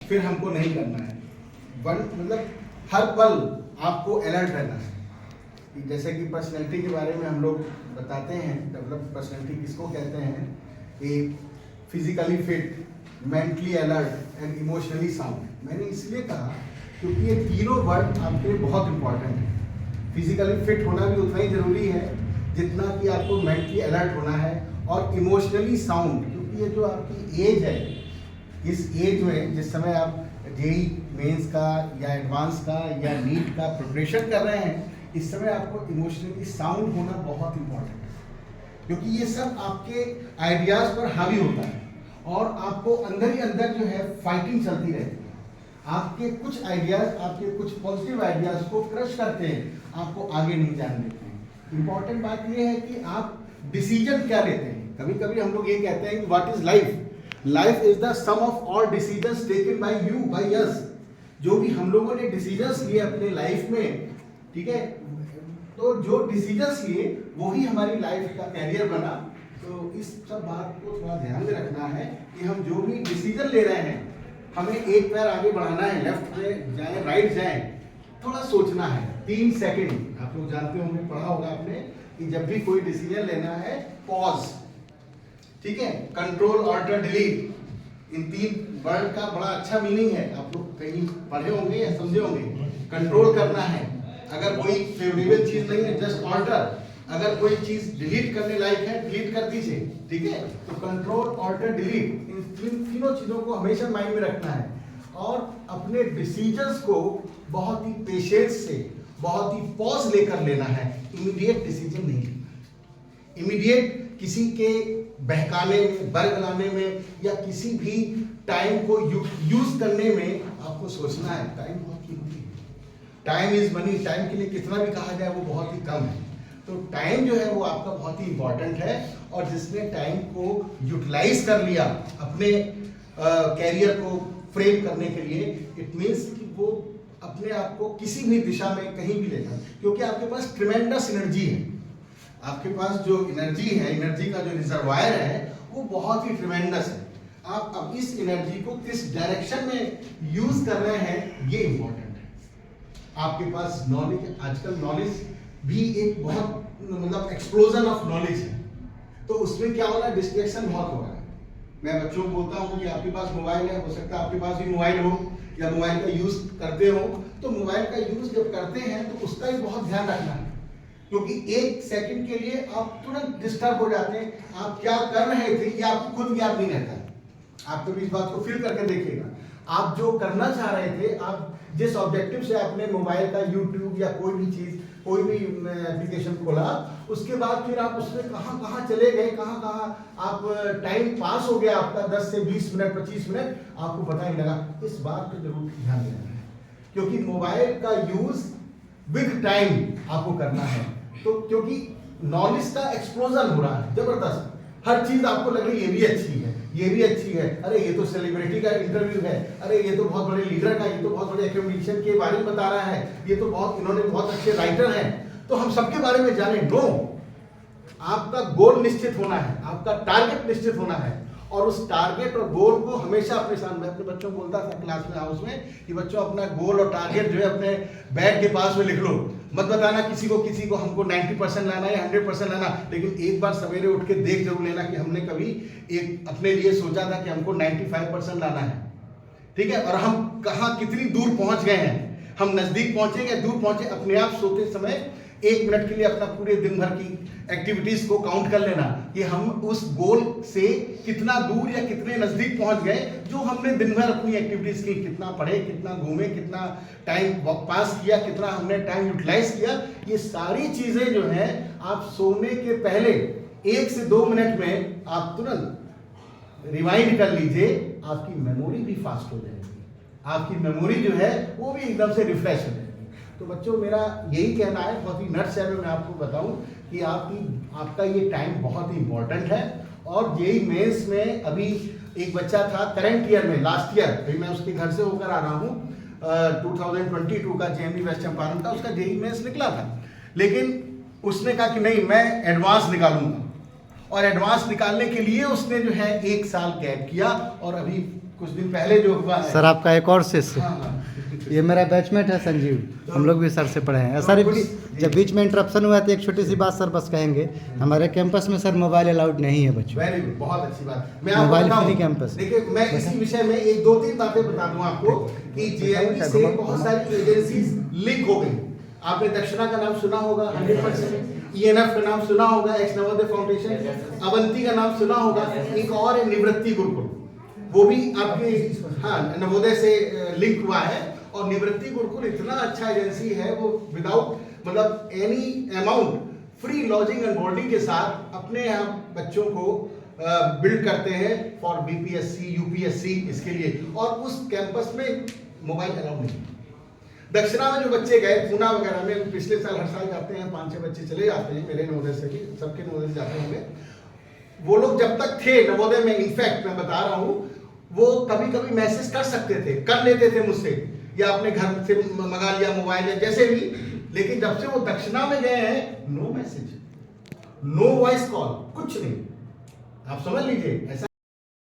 फिर हमको नहीं करना है। मतलब हर पल आपको अलर्ट रहना है। जैसे कि पर्सनैलिटी के बारे में हम लोग बताते हैं, डेवलप पर्सनैलिटी किसको कहते हैं, एक physically fit, mentally alert and emotionally sound. मैंने इसलिए कहा क्योंकि ये तीनों वर्ड आपके लिए बहुत इंपॉर्टेंट है। फिजिकली फिट होना भी उतना ही जरूरी है जितना कि आपको मेंटली अलर्ट होना है, और इमोशनली साउंड, क्योंकि ये जो आपकी एज है, इस एज में जिस समय आप जेई मेंस का या एडवांस का या नीट का प्रिपरेशन कर रहे हैं, इस समय आपको इमोशनली साउंड होना बहुत इंपॉर्टेंट है, क्योंकि ये सब आपके आइडियाज पर हावी होता है और आपको अंदर ही अंदर जो है फाइटिंग चलती रहती है। आपके कुछ आइडियाज, आपके कुछ पॉजिटिव आइडियाज को क्रश करते हैं, आपको आगे नहीं जाने देते हैं। इंपॉर्टेंट बात यह है कि आप डिसीजन क्या लेते हैं। कभी कभी हम लोग ये कहते हैं कि what is life, life is the sum of all decisions taken by you, by us. जो भी हम लोगों ने डिसीजंस लिए अपने लाइफ में, ठीक है, तो जो डिसीजंस लिए वही हमारी लाइफ का कैरियर बना। तो इस सब बात को थोड़ा ध्यान में रखना है कि हम जो भी डिसीजन ले रहे हैं, हमें एक पैर आगे बढ़ाना है, लेफ्ट में जाए राइट जाए, थोड़ा सोचना है। 3 सेकंड, आप लोग जानते होंगे, पढ़ा होगा आपने कि जब भी कोई डिसीजन लेना है, पॉज, ठीक है, कंट्रोल ऑल्टर डिलीट, इन 3 वर्ड का बड़ा अच्छा मीनिंग है। आप लोग कहीं पढ़े होंगे या समझे होंगे। कंट्रोल करना है, अगर कोई फेवरेबल चीज नहीं है जस्ट ऑल्टर, अगर कोई चीज डिलीट करने लायक है डिलीट कर दीजिए, ठीक है। तो कंट्रोल ऑल्टर डिलीट, इन तीनों चीजों को हमेशा माइंड में रखना है और अपने डिसीजंस को बहुत ही पेशेंस से, बहुत ही पॉज लेकर लेना है। इमीडिएट डिसीजन नहीं लेना। इमीडिएट किसी के बहकाने में, बरगलाने में या किसी भी टाइम को यूज करने में आपको सोचना है। टाइम बहुत कीमती है, टाइम इज मनी। टाइम के लिए कितना भी कहा जाए वो बहुत ही कम है। तो टाइम जो है वो आपका बहुत ही इंपॉर्टेंट है, और जिसने टाइम को यूटिलाइज कर लिया अपने कैरियर को फ्रेम करने के लिए, इट मीन्स कि वो अपने आप को किसी भी दिशा में कहीं भी ले जाए, क्योंकि आपके पास ट्रिमेंडस एनर्जी है। आपके पास जो एनर्जी है, एनर्जी का जो रिजर्वायर है, वो बहुत ही ट्रिमेंडस है। आप अब इस एनर्जी को किस डायरेक्शन में यूज कर रहे हैं, ये इंपॉर्टेंट है। आपके पास नॉलेज, आजकल नॉलेज भी एक बहुत मतलब एक्सप्लोजन ऑफ नॉलेज है, तो उसमें क्या हो रहा है, डिस्ट्रैक्शन बहुत हो रहा है। मैं बच्चों को बोलता हूँ कि आपके पास मोबाइल है, हो सकता है आपके पास भी मोबाइल हो या मोबाइल का यूज करते हो, तो मोबाइल का यूज जब करते हैं तो उसका भी बहुत ध्यान रखना है, क्योंकि 1 सेकंड के लिए आप तुरंत डिस्टर्ब हो जाते हैं। आप क्या कर रहे थे ये आपको खुद याद नहीं रहता है। आप कभी इस बात को फील करके देखिएगा, आप जो करना चाह रहे थे, आप जिस ऑब्जेक्टिव से आपने मोबाइल का यूट्यूब या कोई भी चीज, कोई भी एप्लीकेशन खोला, उसके बाद फिर आप उसमें कहाँ कहाँ चले गए, कहाँ कहाँ आप टाइम पास हो गया आपका, 10 से 20 मिनट 25 मिनट आपको पता नहीं लगा। इस बात पर जरूर ध्यान देना है, क्योंकि मोबाइल का यूज विद टाइम आपको करना है। तो क्योंकि नॉलेज का एक्सप्लोजन हो रहा है जबरदस्त, हर चीज आपको लग रही है ये भी अच्छी है, ये भी अच्छी है, अरे ये तो सेलिब्रिटी का इंटरव्यू है, अरे ये तो बहुत बड़े लीडर का, ये तो बहुत बड़े एकेडमिशियन के बारे में बता रहा है, ये तो बहुत, इन्होंने बहुत अच्छे राइटर हैं, तो हम सबके बारे में जाने। नो, आपका गोल निश्चित होना है, आपका टारगेट निश्चित होना है, और उस टारगेट और गोल को हमेशा अपने साथ, मैं अपने बच्चों को बोलता था क्लास में, हाउस में, कि बच्चों अपना गोल और टारगेट जो है अपने बैग के पास में लिख लो। मत बताना किसी को हमको 90% लाना है, 100% लाना, लेकिन एक बार सवेरे उठ के देख जरूर लेना कि हमने कभी एक अपने लिए सोचा था कि हमको 95% लाना है, ठीक है, और हम कहाँ कितनी दूर पहुंच गए हैं, हम नजदीक पहुंचे या दूर पहुंचे। अपने आप सोते समय 1 मिनट के लिए अपना पूरे दिन भर की एक्टिविटीज को काउंट कर लेना कि हम उस गोल से कितना दूर या कितने नजदीक पहुंच गए, जो हमने दिन भर अपनी एक्टिविटीज की, कितना पढ़े, कितना घूमे, कितना टाइम पास किया, कितना हमने टाइम यूटिलाइज किया। ये सारी चीजें जो हैं आप सोने के पहले 1 से 2 मिनट में आप तुरंत रिवाइंड कर लीजिए, आपकी मेमोरी भी फास्ट हो जाएगी, आपकी मेमोरी जो है वो भी एकदम से रिफ्रेश हो जाएगी। तो बच्चों, मेरा यही कहना है, बहुत ही नटशेल में मैं आपको बताऊं कि आपका ये टाइम बहुत ही इंपॉर्टेंट है। और जेईई मेंस में अभी एक बच्चा था करंट ईयर में, लास्ट ईयर, अभी मैं उसके घर से होकर आ रहा हूँ, 2022 का जेएमडी वेस्ट चंपारण का उसका जेईई मेंस निकला था, लेकिन उसने कहा कि नहीं मैं एडवांस निकालूंगा, और एडवांस निकालने के लिए उसने जो है 1 साल गैप किया, और अभी कुछ दिन पहले जो हुआ है। सर आपका एक और शिष्य, हाँ, हाँ। ये मेरा बैचमेट है संजीव, हम लोग भी सर से पढ़े हैं सर। जब बीच में इंटरप्शन हुआ तो एक छोटी सी बात सर बस कहेंगे, हमारे कैंपस में सर मोबाइल अलाउड नहीं है बच्चों। वेरी गुड, बहुत अच्छी बात। मैं आपको मोबाइल बताऊं, फ्री कैंपस। देखिए मैं इसी विषय में एक दो तीन बातें बता दूं आपको कि जेएनवी से बहुत सारी एजेंसीज लिंक हो गई। आपने दक्षिणा का नाम सुना होगा 100%, ईएनएफ का नाम सुना होगा, एक्स नवोदय फाउंडेशन, अवंती का नाम सुना होगा, एक और है निवृत्ति गुरुकुल, वो भी आपके हाँ नवोदय से लिंक हुआ है। और निवृत्ति गुरुकुल इतना अच्छा एजेंसी है, वो विदाउट मतलब any amount free lodging and boarding के साथ अपने यहाँ बच्चों को बिल्ड करते हैं फॉर बीपीएससी यूपीएससी इसके लिए। और उस कैंपस में मोबाइल अलाउड नहीं। दक्षिणा में जो बच्चे गए पूना वगैरह में, पिछले साल हर साल जाते हैं 5-6 बच्चे चले जाते हैं, मेरे नवोदय से भी, सबके नवोदय से जाते होंगे। वो लोग जब तक थे नवोदय में, इनफैक्ट मैं बता रहा हूँ, वो कभी कभी मैसेज कर सकते थे, कर लेते थे मुझसे, या अपने घर से मंगा लिया मोबाइल या जैसे भी। लेकिन जब से वो दक्षिणा में गए हैं, no message, no voice call, कुछ नहीं। आप समझ लीजिए ऐसा